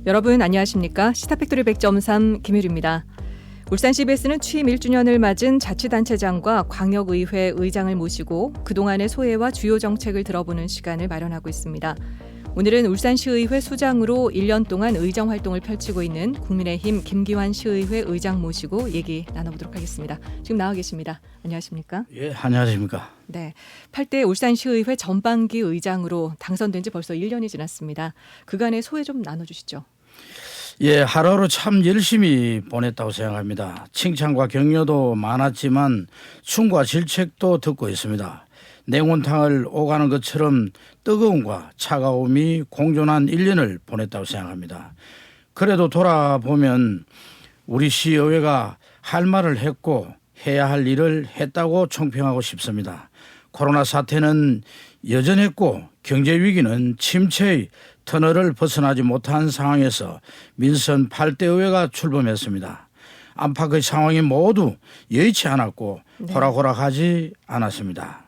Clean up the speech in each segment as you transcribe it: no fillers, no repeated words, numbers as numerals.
여러분 안녕하십니까? 시사팩토리 100.3 김유리입니다. 울산 CBS는 취임 1주년을 맞은 자치단체장과 광역의회 의장을 모시고 그동안의 소회와 주요 정책을 들어보는 시간을 마련하고 있습니다. 오늘은 울산시의회 수장으로 1년 동안 의정 활동을 펼치고 있는 국민의힘 김기환 시의회 의장 모시고 얘기 나눠보도록 하겠습니다. 지금 나와 계십니다. 안녕하십니까? 예, 안녕하십니까? 네, 8대 울산시의회 전반기 의장으로 당선된 지 벌써 1년이 지났습니다. 그간의 소회 좀 나눠주시죠. 예, 하루하루 참 열심히 보냈다고 생각합니다. 칭찬과 격려도 많았지만 충고와 질책도 듣고 있습니다. 냉온탕을 오가는 것처럼 뜨거움과 차가움이 공존한 1년을 보냈다고 생각합니다. 그래도 돌아보면 우리 시의회가 할 말을 했고 해야 할 일을 했다고 총평하고 싶습니다. 코로나 사태는 여전했고 경제 위기는 침체의 터널을 벗어나지 못한 상황에서 민선 8대 의회가 출범했습니다. 안팎의 상황이 모두 여의치 않았고 호락호락하지 않았습니다.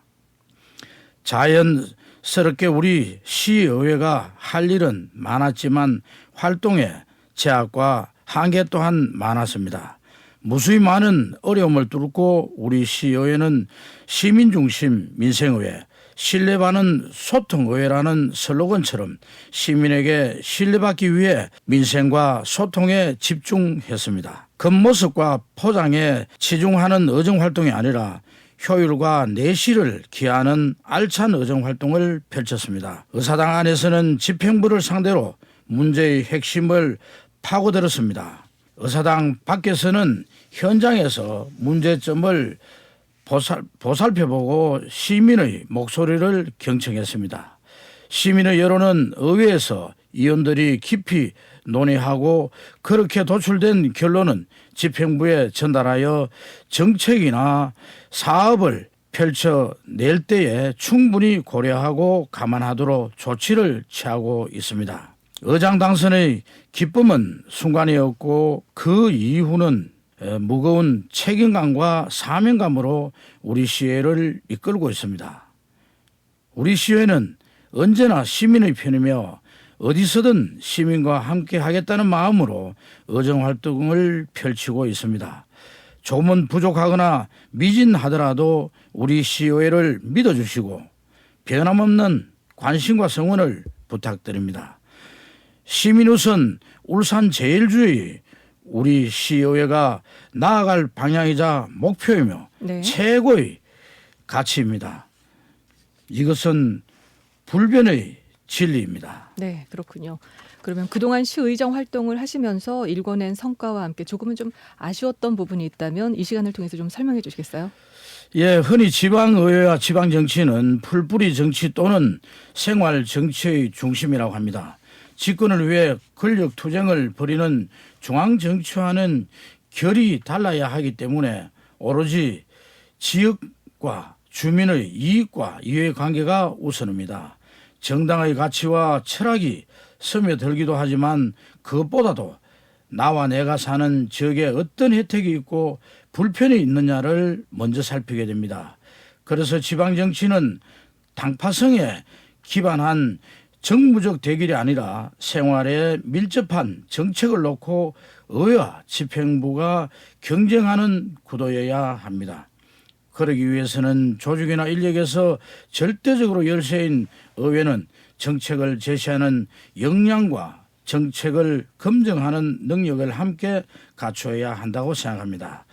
자연스럽게 우리 시의회가 할 일은 많았지만 활동의 제약과 한계 또한 많았습니다. 무수히 많은 어려움을 뚫고 우리 시의회는 시민중심 민생의회, 신뢰받는 소통의회라는 슬로건처럼 시민에게 신뢰받기 위해 민생과 소통에 집중했습니다. 겉모습과 포장에 치중하는 의정활동이 아니라 효율과 내실을 기하는 알찬 의정활동을 펼쳤습니다. 의사당 안에서는 집행부를 상대로 문제의 핵심을 파고들었습니다. 의사당 밖에서는 현장에서 문제점을 보살펴보고 시민의 목소리를 경청했습니다. 시민의 여론은 의회에서 의원들이 깊이 논의하고 그렇게 도출된 결론은 집행부에 전달하여 정책이나 사업을 펼쳐낼 때에 충분히 고려하고 감안하도록 조치를 취하고 있습니다. 의장 당선의 기쁨은 순간이었고 그 이후는 무거운 책임감과 사명감으로 우리 시의회를 이끌고 있습니다. 우리 시의회는 언제나 시민의 편이며 어디서든 시민과 함께 하겠다는 마음으로 의정활동을 펼치고 있습니다. 조금은 부족하거나 미진하더라도 우리 시의회를 믿어주시고 변함없는 관심과 성원을 부탁드립니다. 시민 우선 울산 제일주의 우리 시의회가 나아갈 방향이자 목표이며 최고의 가치입니다. 이것은 불변의 진리입니다. 네, 그렇군요. 그러면 그동안 시의정 활동을 하시면서 일궈낸 성과와 함께 조금은 좀 아쉬웠던 부분이 있다면 이 시간을 통해서 좀 설명해 주시겠어요? 예, 흔히 지방의회와 지방정치는 풀뿌리 정치 또는 생활 정치의 중심이라고 합니다. 집권을 위해 권력 투쟁을 벌이는 중앙정치와는 결이 달라야 하기 때문에 오로지 지역과 주민의 이익과 이해관계가 우선입니다. 정당의 가치와 철학이 스며들기도 하지만 그것보다도 나와 내가 사는 지역에 어떤 혜택이 있고 불편이 있느냐를 먼저 살피게 됩니다. 그래서 지방정치는 당파성에 기반한 정무적 대결이 아니라 생활에 밀접한 정책을 놓고 의회와 집행부가 경쟁하는 구도여야 합니다. 그러기 위해서는 조직이나 인력에서 절대적으로 열세인 의회는 정책을 제시하는 역량과 정책을 검증하는 능력을 함께 갖춰야 한다고 생각합니다.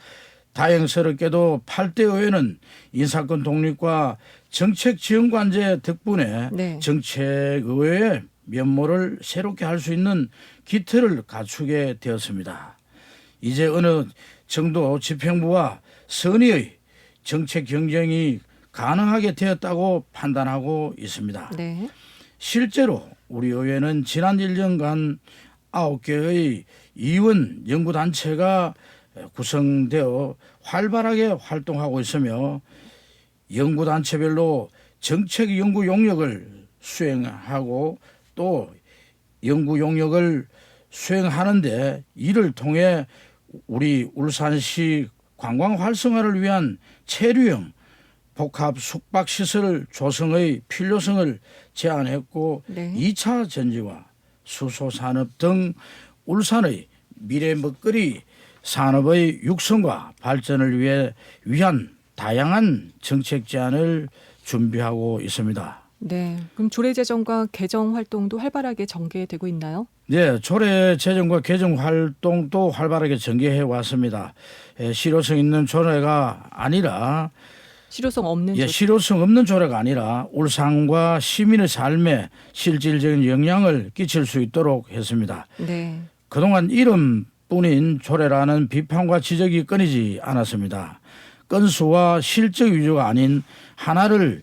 다행스럽게도 8대 의회는 인사권 독립과 정책지원관제 덕분에 정책의회의 면모를 새롭게 할 수 있는 기틀을 갖추게 되었습니다. 이제 어느 정도 집행부와 선의의 정책 경쟁이 가능하게 되었다고 판단하고 있습니다. 네. 실제로 우리 의회는 지난 1년간 9개의 이원 연구단체가 구성되어 활발하게 활동하고 있으며 연구단체별로 정책 연구 용역을 수행하고 또 연구 용역을 수행하는데 이를 통해 우리 울산시 관광 활성화를 위한 체류형 복합 숙박시설 조성의 필요성을 제안했고 2차 전지와 수소산업 등 울산의 미래 먹거리 산업의 육성과 발전을 위한 다양한 정책 제안을 준비하고 있습니다. 네. 그럼 조례 제정과 개정 활동도 활발하게 전개되고 있나요? 네, 조례 제정과 개정 활동도 활발하게 전개해 왔습니다. 실효성 있는 조례가 아니라 실효성 없는 실효성 없는 조례가 아니라 울산과 시민의 삶에 실질적인 영향을 끼칠 수 있도록 했습니다. 네. 그동안 이름뿐인 조례라는 비판과 지적이 끊이지 않았습니다. 건수와 실적 위주가 아닌 하나를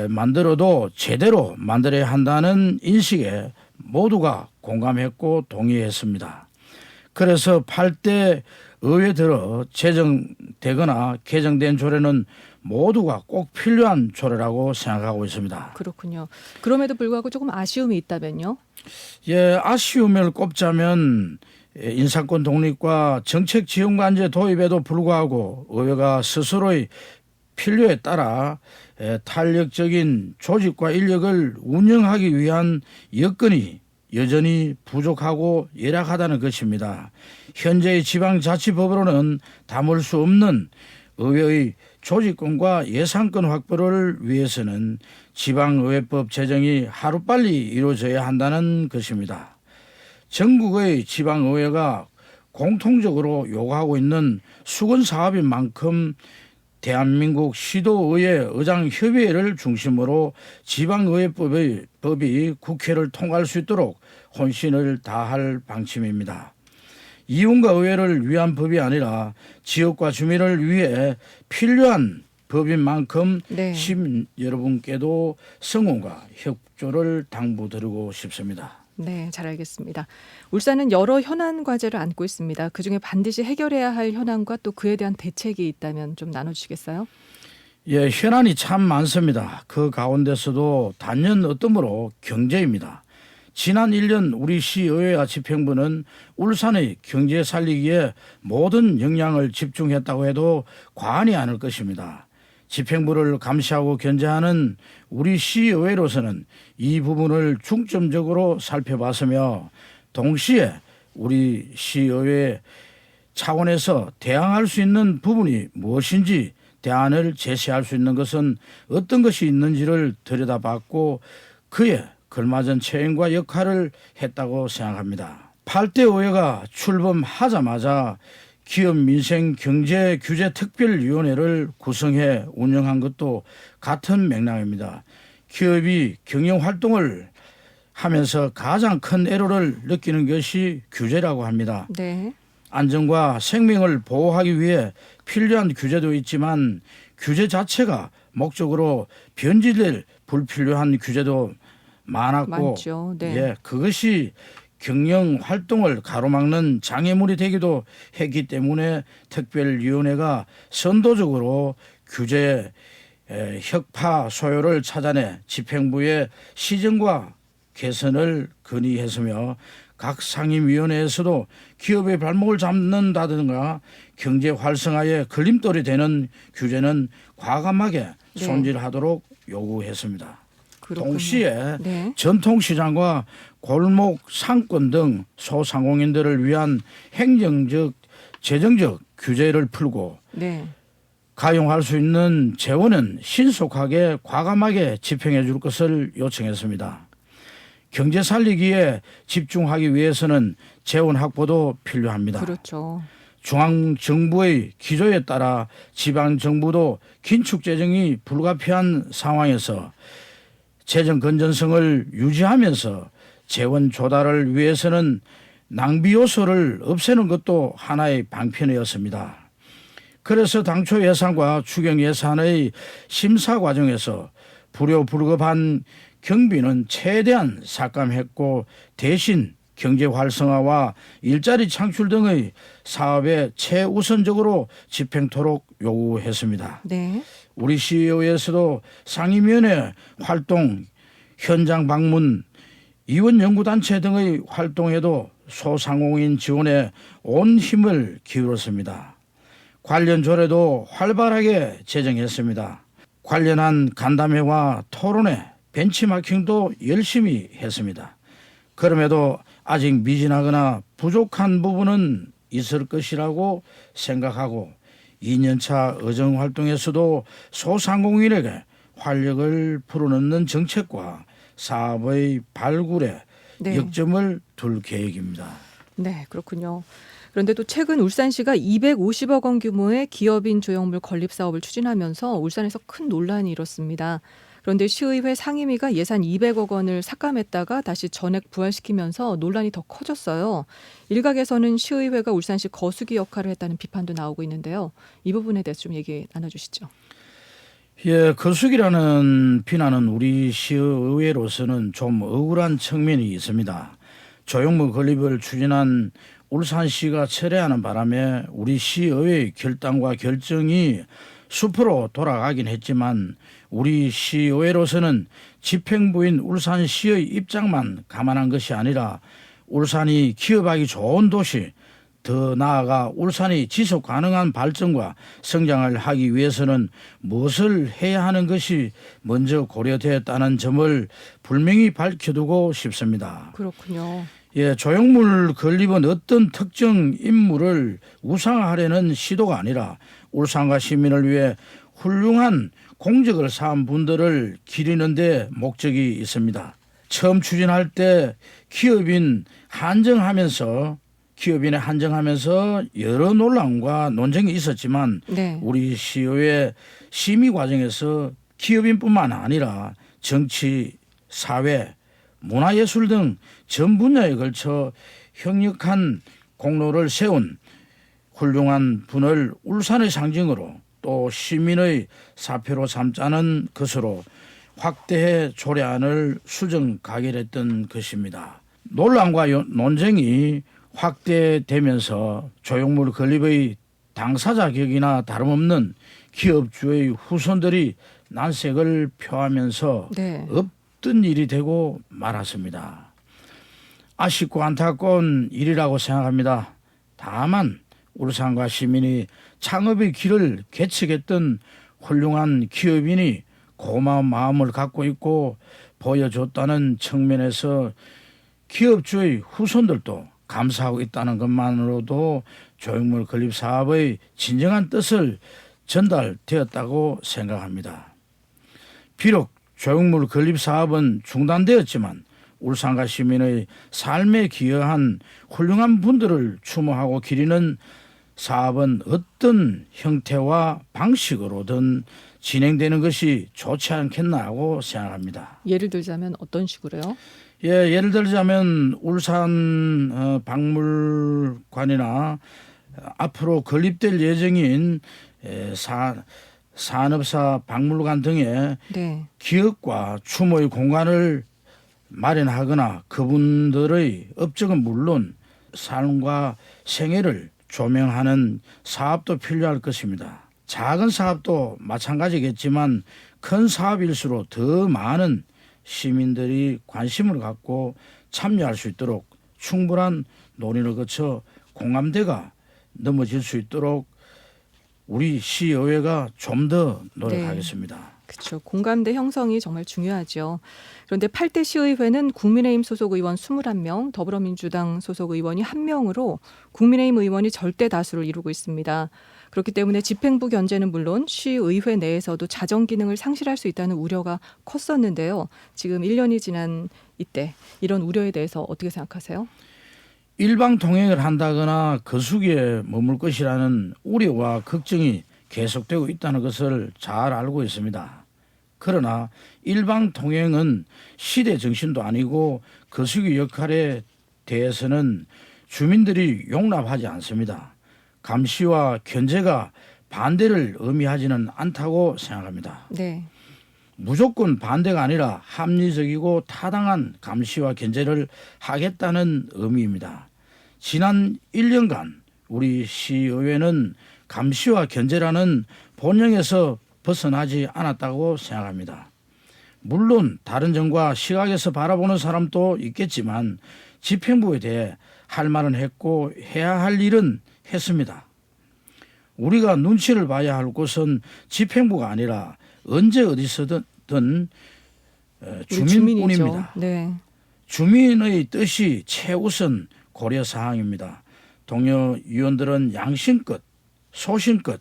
만들어도 제대로 만들어야 한다는 인식에 모두가 공감했고 동의했습니다. 그래서 8대 의회 들어 제정되거나 개정된 조례는 모두가 꼭 필요한 조례라고 생각하고 있습니다. 그렇군요. 그럼에도 불구하고 조금 아쉬움이 있다면요? 아쉬움을 꼽자면 인사권 독립과 정책 지원관제 도입에도 불구하고 의회가 스스로의 필요에 따라 탄력적인 조직과 인력을 운영하기 위한 여건이 여전히 부족하고 열악하다는 것입니다. 현재의 지방자치법으로는 담을 수 없는 의회의 조직권과 예산권 확보를 위해서는 지방의회법 제정이 하루빨리 이루어져야 한다는 것입니다. 전국의 지방의회가 공통적으로 요구하고 있는 수건 사업인 만큼 대한민국 시도의회 의장협의회를 중심으로 지방의회법이 국회를 통과할 수 있도록 혼신을 다할 방침입니다. 이윤과 의회를 위한 법이 아니라 지역과 주민을 위해 필요한 법인 만큼 네. 시민 여러분께도 성원과 협조를 당부드리고 싶습니다. 네, 잘 알겠습니다. 울산은 여러 현안 과제를 안고 있습니다. 그중에 반드시 해결해야 할 현안과 또 그에 대한 대책이 있다면 좀 나눠주시겠어요? 현안이 참 많습니다. 그 가운데서도 단연 어떤 경제입니다. 지난 1년 우리 시의회와 집행부는 울산의 경제 살리기에 모든 역량을 집중했다고 해도 과언이 아닐 것입니다. 집행부를 감시하고 견제하는 우리 시의회로서는 이 부분을 중점적으로 살펴봤으며 동시에 우리 시의회 차원에서 대항할 수 있는 부분이 무엇인지 대안을 제시할 수 있는 것은 어떤 것이 있는지를 들여다봤고 그에 걸맞은 책임과 역할을 했다고 생각합니다. 8대 의회가 출범하자마자 기업민생경제규제특별위원회를 구성해 운영한 것도 같은 맥락입니다. 기업이 경영활동을 하면서 가장 큰 애로를 느끼는 것이 규제라고 합니다. 네. 안전과 생명을 보호하기 위해 필요한 규제도 있지만 규제 자체가 목적으로 변질될 불필요한 규제도 많았고 네. 그것이 경영 활동을 가로막는 장애물이 되기도 했기 때문에 특별위원회가 선도적으로 규제 혁파 소요를 찾아내 집행부의 시정과 개선을 건의했으며 각 상임위원회에서도 기업의 발목을 잡는다든가 경제 활성화에 걸림돌이 되는 규제는 과감하게 손질하도록 요구했습니다. 그렇군요. 동시에 전통시장과 골목 상권 등 소상공인들을 위한 행정적, 재정적 규제를 풀고 가용할 수 있는 재원은 신속하게 과감하게 집행해 줄 것을 요청했습니다. 경제 살리기에 집중하기 위해서는 재원 확보도 필요합니다. 그렇죠. 중앙정부의 기조에 따라 지방정부도 긴축 재정이 불가피한 상황에서 재정 건전성을 유지하면서 재원 조달을 위해서는 낭비 요소를 없애는 것도 하나의 방편이었습니다. 그래서 당초 예산과 추경 예산의 심사 과정에서 불효불급한 경비는 최대한 삭감했고 대신 경제 활성화와 일자리 창출 등의 사업에 최우선적으로 집행토록 요구했습니다. 우리 시의회에서도 상임위원회 활동, 현장 방문, 이원 연구단체 등의 활동에도 소상공인 지원에 온 힘을 기울였습니다. 관련 조례도 활발하게 제정했습니다. 관련한 간담회와 토론회, 벤치마킹도 열심히 했습니다. 그럼에도 아직 미진하거나 부족한 부분은 있을 것이라고 생각하고 2년차 의정활동에서도 소상공인에게 활력을 불어넣는 정책과 사업의 발굴에 네. 역점을 둘 계획입니다. 네, 그렇군요. 그런데 또 최근 울산시가 250억 원 규모의 기업인 조형물 건립 사업을 추진하면서 울산에서 큰 논란이 일었습니다. 그런데 시의회 상임위가 예산 200억 원을 삭감했다가 다시 전액 부활시키면서 논란이 더 커졌어요. 일각에서는 시의회가 울산시 거수기 역할을 했다는 비판도 나오고 있는데요. 이 부분에 대해서 좀 얘기 나눠주시죠. 예, 거수기라는 비난은 우리 시의회로서는 좀 억울한 측면이 있습니다. 조형물 건립을 추진한 울산시가 철회하는 바람에 우리 시의회의 결단과 결정이 숲으로 돌아가긴 했지만 우리 시의회로서는 집행부인 울산시의 입장만 감안한 것이 아니라 울산이 기업하기 좋은 도시, 더 나아가 울산이 지속 가능한 발전과 성장을 하기 위해서는 무엇을 해야 하는 것이 먼저 고려되었다는 점을 분명히 밝혀두고 싶습니다. 그렇군요. 예, 조형물 건립은 어떤 특정 인물을 우상화하려는 시도가 아니라 울산과 시민을 위해 훌륭한 공적을 쌓은 분들을 기리는 데 목적이 있습니다. 처음 추진할 때 기업인에 한정하면서 여러 논란과 논쟁이 있었지만 네. 우리 시의회 심의 과정에서 기업인뿐만 아니라 정치, 사회, 문화예술 등 전 분야에 걸쳐 협력한 공로를 세운 훌륭한 분을 울산의 상징으로 또 시민의 사표로 삼자는 것으로 확대해 조례안을 수정 가결했던 것입니다. 논란과 논쟁이 확대되면서 조형물 건립의 당사자 격이나 다름없는 기업주의 후손들이 난색을 표하면서 네. 없던 일이 되고 말았습니다. 아쉽고 안타까운 일이라고 생각합니다. 다만 울산과 시민이 창업의 길을 개척했던 훌륭한 기업인이 고마운 마음을 갖고 있고 보여줬다는 측면에서 기업주의 후손들도 감사하고 있다는 것만으로도 조형물 건립 사업의 진정한 뜻을 전달되었다고 생각합니다. 비록 조형물 건립 사업은 중단되었지만 울산과 시민의 삶에 기여한 훌륭한 분들을 추모하고 기리는 사업은 어떤 형태와 방식으로든 진행되는 것이 좋지 않겠나고 생각합니다. 예를 들자면 어떤 식으로요? 예, 예를 들자면 울산 박물관이나 앞으로 건립될 예정인 산업사 박물관 등의 네. 기업과 추모의 공간을 마련하거나 그분들의 업적은 물론 삶과 생애를 조명하는 사업도 필요할 것입니다. 작은 사업도 마찬가지겠지만 큰 사업일수록 더 많은 시민들이 관심을 갖고 참여할 수 있도록 충분한 논의를 거쳐 공감대가 넘어질 수 있도록 우리 시의회가 좀 더 노력하겠습니다. 그렇죠. 공감대 형성이 정말 중요하죠. 그런데 8대 시의회는 국민의힘 소속 의원 21명, 더불어민주당 소속 의원이 1명으로 국민의힘 의원이 절대 다수를 이루고 있습니다. 그렇기 때문에 집행부 견제는 물론 시의회 내에서도 자정 기능을 상실할 수 있다는 우려가 컸었는데요. 지금 1년이 지난 이때 이런 우려에 대해서 어떻게 생각하세요? 일방 통행을 한다거나 거수기에 머물 것이라는 우려와 걱정이 계속되고 있다는 것을 잘 알고 있습니다. 그러나 일방 통행은 시대 정신도 아니고 거수기 역할에 대해서는 주민들이 용납하지 않습니다. 감시와 견제가 반대를 의미하지는 않다고 생각합니다. 네. 무조건 반대가 아니라 합리적이고 타당한 감시와 견제를 하겠다는 의미입니다. 지난 1년간 우리 시의회는 감시와 견제라는 본영에서 벗어나지 않았다고 생각합니다. 물론 다른 점과 시각에서 바라보는 사람도 있겠지만 집행부에 대해 할 말은 했고 해야 할 일은 했습니다. 우리가 눈치를 봐야 할 곳은 집행부가 아니라 언제 어디서든 주민뿐입니다. 네. 주민의 뜻이 최우선 고려 사항입니다. 동료 위원들은 양심껏 소신껏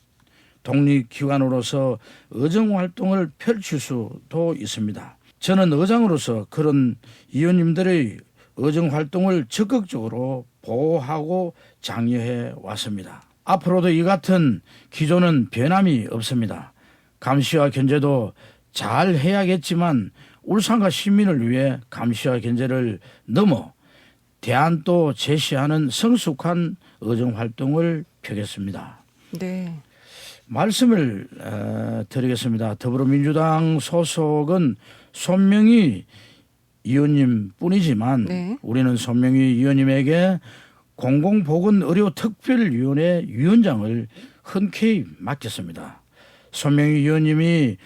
독립기관으로서 의정활동을 펼칠 수도 있습니다. 저는 의장으로서 그런 위원님들의 의정활동을 적극적으로 보호하고 장려해 왔습니다. 앞으로도 이 같은 기조는 변함이 없습니다. 감시와 견제도 잘 해야겠지만 울산과 시민을 위해 감시와 견제를 넘어 대안도 제시하는 성숙한 의정활동을 펴겠습니다. 네. 말씀을 드리겠습니다. 더불어민주당 소속은 손명희 의원님 뿐이지만 네. 우리는 손명희 의원님에게 공공보건의료특별위원회 위원장을 흔쾌히 맡겼습니다. 손명희 의원님이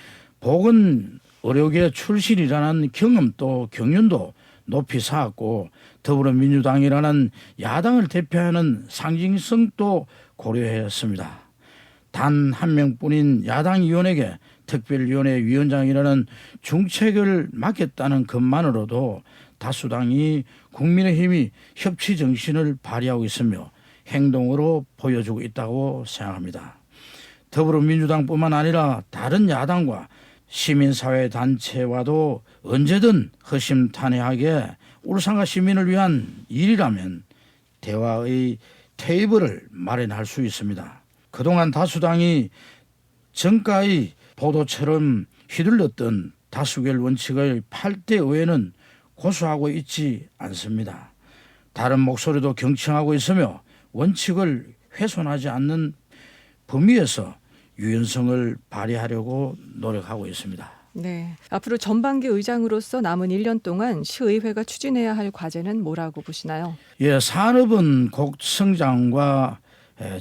보건의료계 출신이라는 경험도 경륜도 높이 쌓았고 더불어민주당이라는 야당을 대표하는 상징성도 고려했습니다. 단 한 명뿐인 야당 의원에게 특별위원회 위원장이라는 중책을 맡겼다는 것만으로도 다수당이 국민의힘이 협치 정신을 발휘하고 있으며 행동으로 보여주고 있다고 생각합니다. 더불어민주당뿐만 아니라 다른 야당과 시민사회 단체와도 언제든 허심탄회하게 울산과 시민을 위한 일이라면 대화의 테이블을 마련할 수 있습니다. 그동안 다수당이 정가의 보도처럼 휘둘렀던 다수결 원칙의 8대 의회는 고수하고 있지 않습니다. 다른 목소리도 경청하고 있으며 원칙을 훼손하지 않는 범위에서 유연성을 발휘하려고 노력하고 있습니다. 네. 앞으로 전반기 의장으로서 남은 1년 동안 시의회가 추진해야 할 과제는 뭐라고 보시나요? 예, 산업은 곡성장과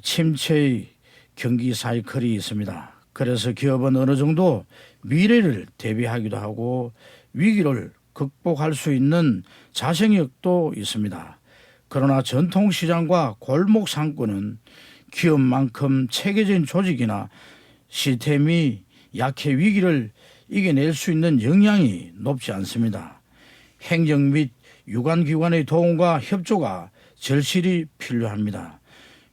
침체의 경기 사이클이 있습니다. 그래서 기업은 어느 정도 미래를 대비하기도 하고 위기를 극복할 수 있는 자생력도 있습니다. 그러나 전통시장과 골목 상권은 기업만큼 체계적인 조직이나 시스템이 약해 위기를 이겨낼 수 있는 역량이 높지 않습니다. 행정 및 유관기관의 도움과 협조가 절실히 필요합니다.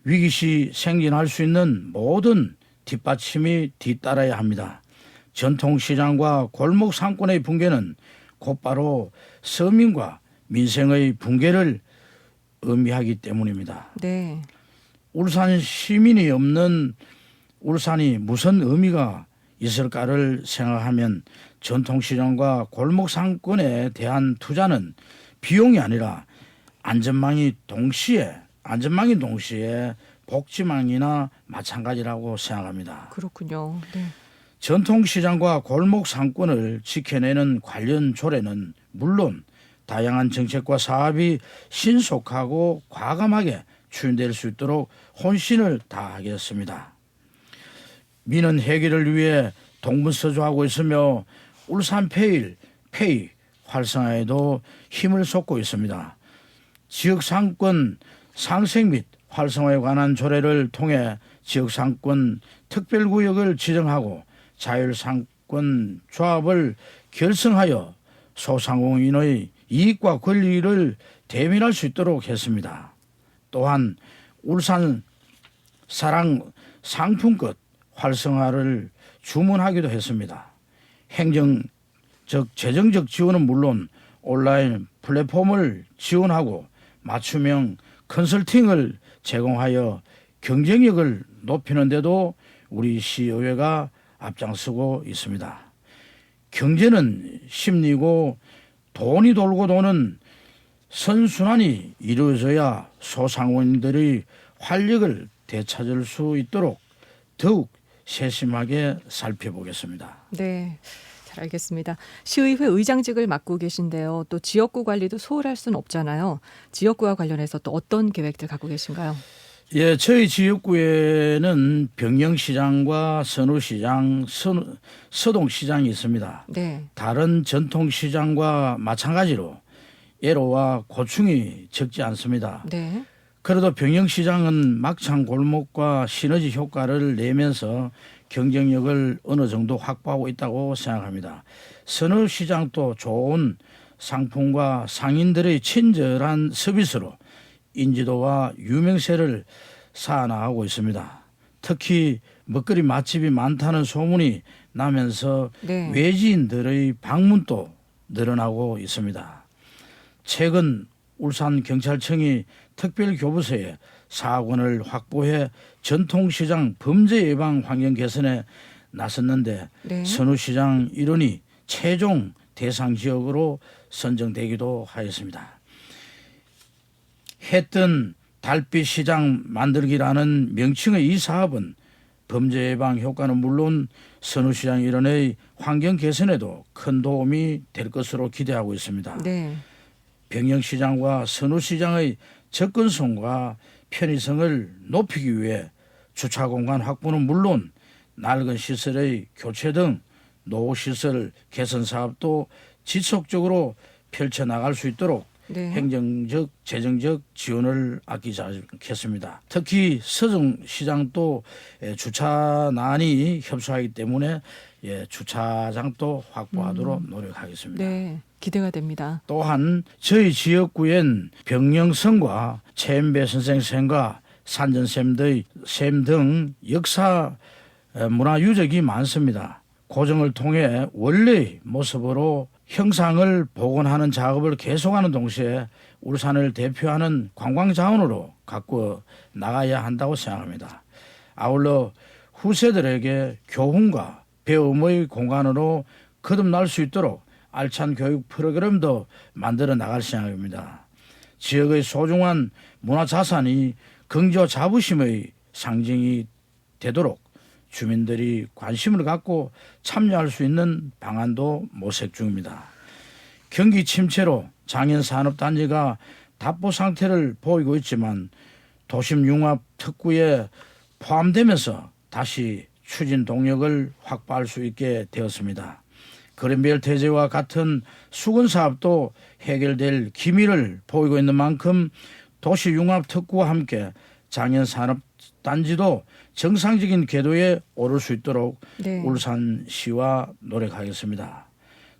위기 시 생존할 수 있는 모든 뒷받침이 뒤따라야 합니다. 전통시장과 골목 상권의 붕괴는 곧바로 서민과 민생의 붕괴를 의미하기 때문입니다. 네. 울산 시민이 없는 울산이 무슨 의미가 있을까를 생각하면 전통시장과 골목 상권에 대한 투자는 비용이 아니라 안전망이 동시에 복지망이나 마찬가지라고 생각합니다. 그렇군요. 네. 전통시장과 골목 상권을 지켜내는 관련 조례는 물론 다양한 정책과 사업이 신속하고 과감하게 추진될 수 있도록 혼신을 다하겠습니다. 민원 해결을 위해 동분서주하고 있으며 울산페이 활성화에도 힘을 쏟고 있습니다. 지역상권 상생 및 활성화에 관한 조례를 통해 지역상권 특별구역을 지정하고 자율상권 조합을 결성하여 소상공인의 이익과 권리를 대변할 수 있도록 했습니다. 또한 울산 사랑 상품권 활성화를 주문하기도 했습니다. 재정적 지원은 물론 온라인 플랫폼을 지원하고 맞춤형 컨설팅을 제공하여 경쟁력을 높이는 데도 우리 시의회가 앞장서고 있습니다. 경제는 심리고 돈이 돌고 도는 선순환이 이루어져야 소상공인들의 활력을 되찾을 수 있도록 더욱 세심하게 살펴보겠습니다. 네. 잘 알겠습니다. 시의회 의장직을 맡고 계신데요. 또 지역구 관리도 소홀할 수는 없잖아요. 지역구와 관련해서 또 어떤 계획들 갖고 계신가요? 예, 저희 지역구에는 병영시장과 선우시장, 서동시장이 있습니다. 네. 다른 전통시장과 마찬가지로 애로와 고충이 적지 않습니다. 네. 그래도 병영시장은 막창 골목과 시너지 효과를 내면서 경쟁력을 어느 정도 확보하고 있다고 생각합니다. 선우시장도 좋은 상품과 상인들의 친절한 서비스로 인지도와 유명세를 쌓아나가고 있습니다. 특히 먹거리 맛집이 많다는 소문이 나면서 네. 외지인들의 방문도 늘어나고 있습니다. 최근 울산경찰청이 특별교부서에 4억 원을 확보해 전통시장 범죄 예방 환경 개선에 나섰는데 네. 선우시장 일원이 최종 대상 지역으로 선정되기도 하였습니다. 해뜬 달빛 시장 만들기라는 명칭의 이 사업은 범죄 예방 효과는 물론 선우시장 일원의 환경 개선에도 큰 도움이 될 것으로 기대하고 있습니다. 네. 병영시장과 선우시장의 접근성과 편의성을 높이기 위해 주차공간 확보는 물론 낡은 시설의 교체 등 노후시설 개선 사업도 지속적으로 펼쳐나갈 수 있도록 네. 행정적, 재정적 지원을 아끼지 않겠습니다. 특히 서정시장도 주차난이 협소하기 때문에 주차장도 확보하도록 노력하겠습니다. 네. 기대가 됩니다. 또한 저희 지역구엔 병영성과 최인배 선생샘과 산전샘 등 역사 문화 유적이 많습니다. 고정을 통해 원래의 모습으로 형상을 복원하는 작업을 계속하는 동시에 울산을 대표하는 관광자원으로 가꾸어 나가야 한다고 생각합니다. 아울러 후세들에게 교훈과 배움의 공간으로 거듭날 수 있도록 알찬 교육 프로그램도 만들어 나갈 생각입니다. 지역의 소중한 문화자산이 긍지와 자부심의 상징이 되도록 주민들이 관심을 갖고 참여할 수 있는 방안도 모색 중입니다. 경기 침체로 장현산업단지가 답보 상태를 보이고 있지만 도심 융합 특구에 포함되면서 다시 추진 동력을 확보할 수 있게 되었습니다. 그린벨트 해제와 같은 수건 사업도 해결될 기미를 보이고 있는 만큼 도시 융합 특구와 함께 장현산업단지도 정상적인 궤도에 오를 수 있도록 네. 울산시와 노력하겠습니다.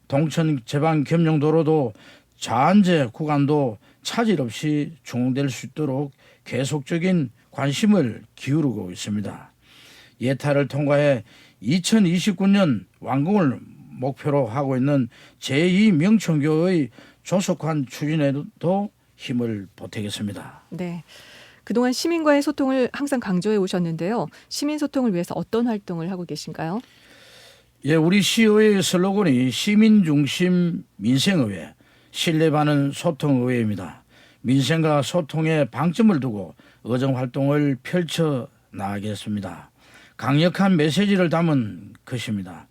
동천 제방 겸용도로도 자안제 구간도 차질 없이 준공될 수 있도록 계속적인 관심을 기울이고 있습니다. 예타를 통과해 2029년 완공을 목표로 하고 있는 제2명천교의 조속한 추진에도 힘을 보태겠습니다. 네. 그동안 시민과의 소통을 항상 강조해 오셨는데요. 시민 소통을 위해서 어떤 활동을 하고 계신가요? 우리 시의회의 슬로건이 시민 중심 민생의회, 신뢰받는 소통의회입니다. 민생과 소통에 방점을 두고 의정활동을 펼쳐 나가겠습니다. 강력한 메시지를 담은 것입니다.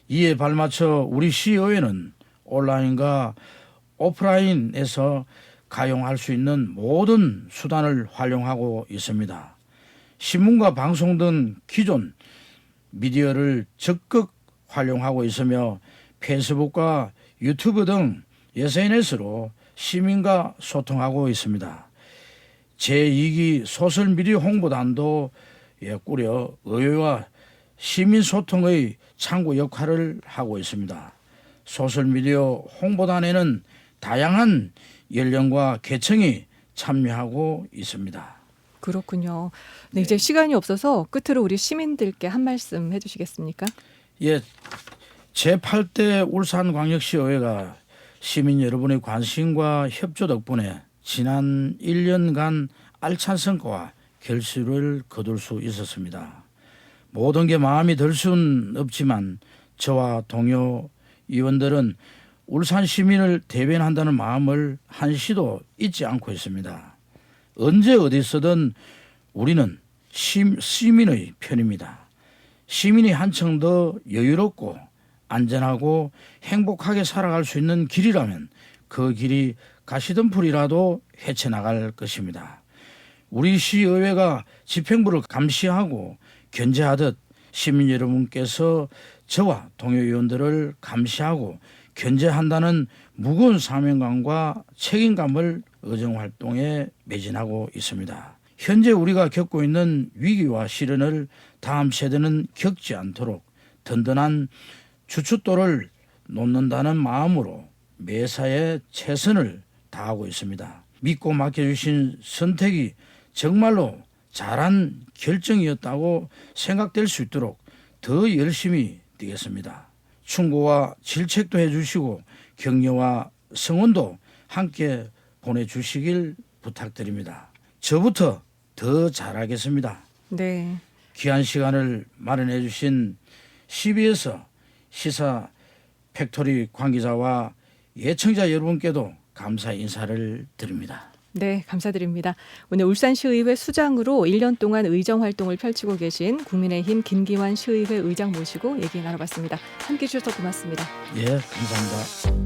이에 발맞춰 우리 시의회는 온라인과 오프라인에서 가용할 수 있는 모든 수단을 활용하고 있습니다. 신문과 방송 등 기존 미디어를 적극 활용하고 있으며 페이스북과 유튜브 등 SNS로 시민과 소통하고 있습니다. 제2기 소셜미디어 홍보단도 꾸려 의회와 시민 소통의 창구 역할을 하고 있습니다. 소셜미디어 홍보단에는 다양한 연령과 계층이 참여하고 있습니다. 그렇군요. 네, 이제 시간이 없어서 끝으로 우리 시민들께 한 말씀 해주시겠습니까? 제8대 울산광역시의회가 시민 여러분의 관심과 협조 덕분에 지난 1년간 알찬 성과와 결실을 거둘 수 있었습니다. 모든 게 마음이 들 수는 없지만 저와 동료 의원들은 울산 시민을 대변한다는 마음을 한시도 잊지 않고 있습니다. 언제 어디서든 우리는 시민의 편입니다. 시민이 한층 더 여유롭고 안전하고 행복하게 살아갈 수 있는 길이라면 그 길이 가시덤불이라도 헤쳐나갈 것입니다. 우리 시의회가 집행부를 감시하고 견제하듯 시민 여러분께서 저와 동료 의원들을 감시하고 견제한다는 무거운 사명감과 책임감을 의정활동에 매진하고 있습니다. 현재 우리가 겪고 있는 위기와 시련을 다음 세대는 겪지 않도록 든든한 주춧돌을 놓는다는 마음으로 매사에 최선을 다하고 있습니다. 믿고 맡겨주신 선택이 정말로 잘한 결정이었다고 생각될 수 있도록 더 열심히 뛰겠습니다. 충고와 질책도 해주시고 격려와 성원도 함께 보내주시길 부탁드립니다. 저부터 더 잘하겠습니다. 네. 귀한 시간을 마련해 주신 CBS 시사 팩토리 관계자와 예청자 여러분께도 감사 인사를 드립니다. 네, 감사드립니다. 오늘 울산시의회 수장으로 1년 동안 의정 활동을 펼치고 계신 국민의힘 김기환 시의회 의장 모시고 얘기 나눠봤습니다. 함께해 주셔서 고맙습니다. 예, 감사합니다.